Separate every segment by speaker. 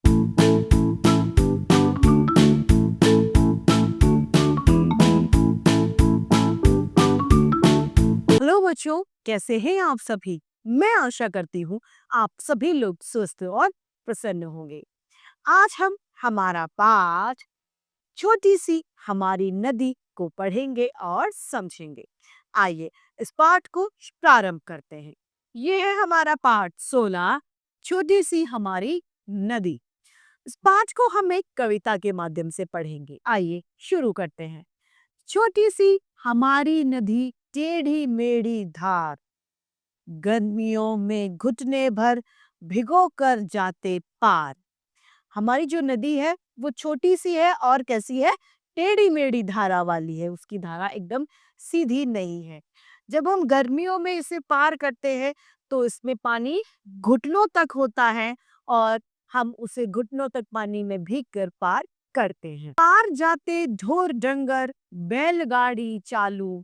Speaker 1: Hello बच्चों, कैसे हैं आप सभी? मैं आशा करती हूँ आप सभी लोग स्वस्थ और प्रसन्न होंगे। आज हम हमारा पाठ छोटी सी हमारी नदी को पढ़ेंगे और समझेंगे। आइए इस पाठ को प्रारंभ करते हैं। ये है हमारा पाठ 16, छोटी सी हमारी नदी। इस पाठ को हम एक कविता के माध्यम से पढ़ेंगे। आइए शुरू करते हैं। छोटी सी हमारी नदी, टेढ़ी मेढ़ी धार, गर्मियों में घुटने भर भिगो कर जाते पार। हमारी जो नदी है वो छोटी सी है और कैसी है? टेढ़ी मेढ़ी धारा वाली है। उसकी धारा एकदम सीधी नहीं है। जब हम गर्मियों में इसे पार करते हैं तो इसमें पानी घुटनों तक होता है और हम उसे घुटनों तक पानी में भीग कर पार करते हैं। पार जाते ढोर डंगर, बैलगाड़ी चालू,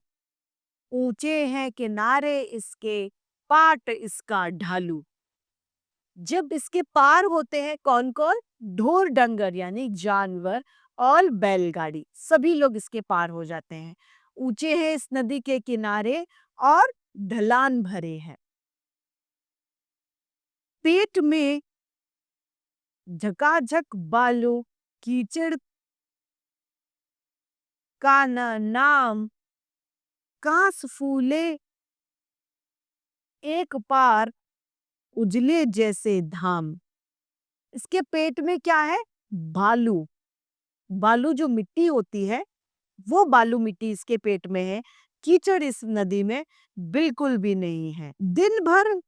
Speaker 1: ऊंचे हैं किनारे इसके, पाट इसका ढालू। जब इसके पार होते हैं कौन कौन? ढोर डंगर यानी जानवर और बैलगाड़ी, सभी लोग इसके पार हो जाते हैं। ऊंचे हैं इस नदी के किनारे और ढलान भरे हैं। पेट में झकाझक बालू, कीचड़ का न नाम, कांस फूले एक पार, उजले जैसे धाम। इसके पेट में क्या है? बालू। बालू जो मिट्टी होती है वो बालू मिट्टी इसके पेट में है। कीचड़ इस नदी में बिल्कुल भी नहीं है। दिन भर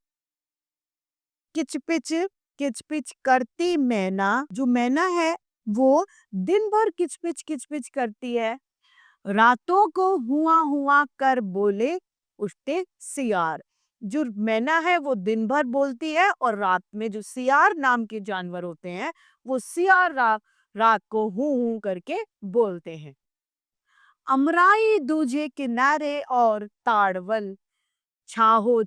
Speaker 1: किचपिच किचपिच करती मैना, जो मैना है वो दिन भर किचपिच किचपिच करती है। रातों को हुआ हुआ कर बोले उठते सियार। जो मैना है वो दिन भर बोलती है और रात में जो सियार नाम के जानवर होते हैं वो सियार रात को हूं हूं करके बोलते हैं। अमराई दूजे किनारे और ताड़वल, छाहो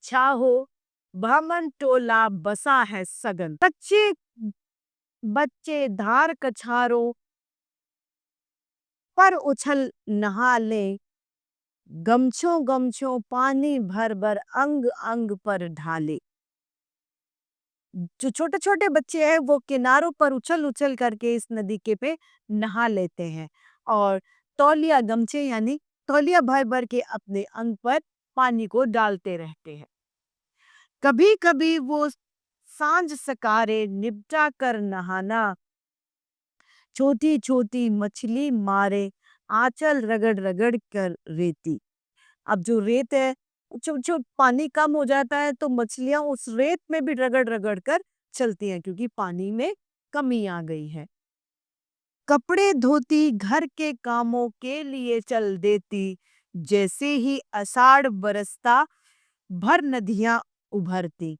Speaker 1: छाहो बामन टोला बसा है सगन। कच्चे बच्चे धार कछारों पर उछल नहा ले, गमछों गमछों पानी भर भर अंग अंग पर ढाले। जो छोटे छोटे बच्चे हैं वो किनारों पर उछल उछल करके इस नदी के पे नहा लेते हैं और तौलिया गमछे यानी तौलिया भर भर के अपने अंग पर पानी को डालते रहते हैं। कभी कभी वो सांझ सकारे निपटा कर नहाना, छोटी छोटी मछली मारे आंचल रगड़ रगड़ कर रेती। अब जो रेत है, जो पानी कम हो जाता है तो मछलियां उस रेत में भी रगड़ रगड़ कर चलती हैं क्योंकि पानी में कमी आ गई है। कपड़े धोती घर के कामों के लिए चल देती, जैसे ही आषाढ़ बरसता भर नदियां उभरती।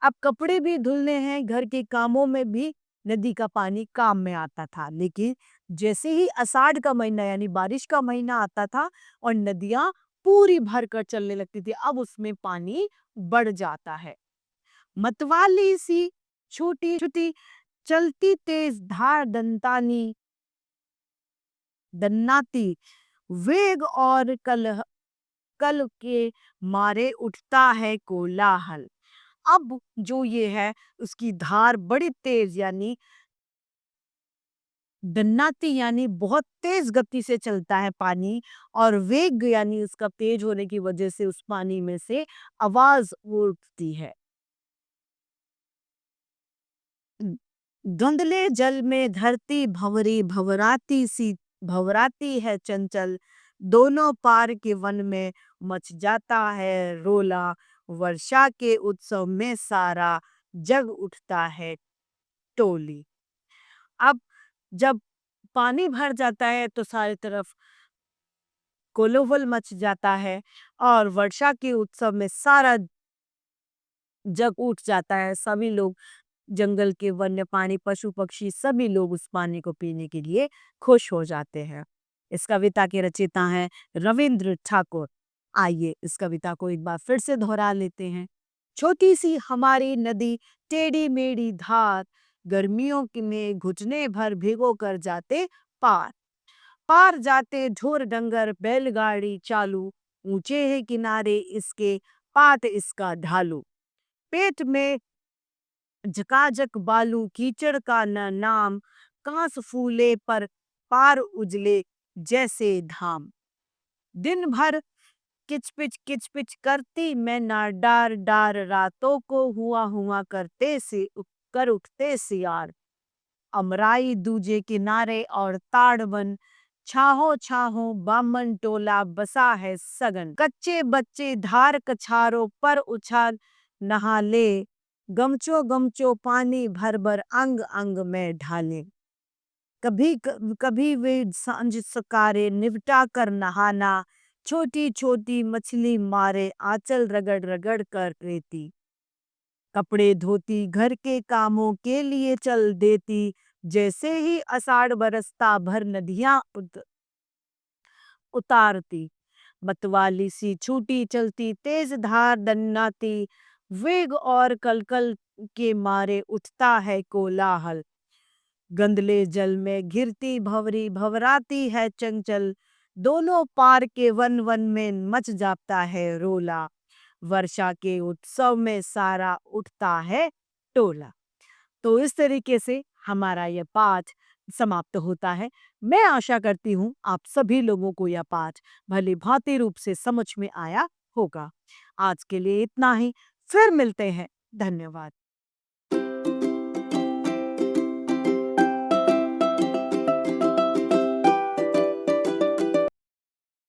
Speaker 1: अब कपड़े भी धुलने हैं, घर के कामों में भी नदी का पानी काम में आता था। लेकिन जैसे ही आषाढ़ का महीना यानी बारिश का महीना आता था और नदियां पूरी भर कर चलने लगती थी, अब उसमें पानी बढ़ जाता है। मतवाली सी छोटी छोटी चलती तेज धार दंतानी दन्नाती, वेग और कल के मारे उठता है कोलाहल। अब जो ये है उसकी धार बड़ी तेज यानी दन्नाती यानी बहुत तेज गति से चलता है पानी और वेग यानी उसका तेज होने की वजह से उस पानी में से आवाज उठती है। धुंधले जल में धरती भंवरी भवराती है चंचल, दोनों पार के वन में मच जाता है रोला, वर्षा के उत्सव में सारा जग उठता है टोली। अब जब पानी भर जाता है तो सारी तरफ कोलाहल मच जाता है और वर्षा के उत्सव में सारा जग उठ जाता है। सभी लोग, जंगल के वन्य प्राणी पशु पक्षी सभी लोग उस पानी को पीने के लिए खुश हो जाते हैं। इस कविता के रचयिता हैं रविंद्र ठाकुर। आइए इस कविता को एक बार फिर से दोहरा लेते हैं। छोटी सी हमारी नदी टेढ़ी मेढ़ी धार, गर्मियों में घुटने भर भिगो कर जाते पार। पार जाते ढोर डंगर बैलगाड़ी चालू, ऊंचे है किनारे इसके, पात इसका ढालू। पेट में झकाझक बालू, कीचड़ का न नाम, कांस फूले पर पार उजले जैसे धाम। दिन भर किचपिच करती मैं ना डार डार, रातों को हुआ करते से कर उठते सियार। अमराई दूजे किनारे और ताड़वन, छाहो छाहो बामन टोला बसा है सगन। कच्चे बच्चे धार कछारों पर उछाल नहा ले, गमचो गमचो पानी भर भर अंग अंग में ढाले। कभी वे सांझ सकारे निपटा कर नहाना, छोटी छोटी मछली मारे आंचल रगड़ रगड़ कर रेती। कपड़े धोती घर के कामों के लिए चल देती, जैसे ही आषाढ़ बरसता भर नदियां उतारती। मतवाली सी छूटी चलती तेज धार दन्नाती, वेग और कलकल के मारे उठता है कोलाहल। गंदले जल में घिरती भंवरी भवराती है चंचल, दोनों पार के वन वन में मच जाता है रोला। वर्षा के उत्सव में सारा उठता है टोला। तो इस तरीके से हमारा यह पाठ समाप्त होता है। मैं आशा करती हूँ आप सभी लोगों को यह पाठ भली भांति रूप से समझ में आया होगा। आज के लिए इतना ही, फिर मिलते हैं। धन्यवाद।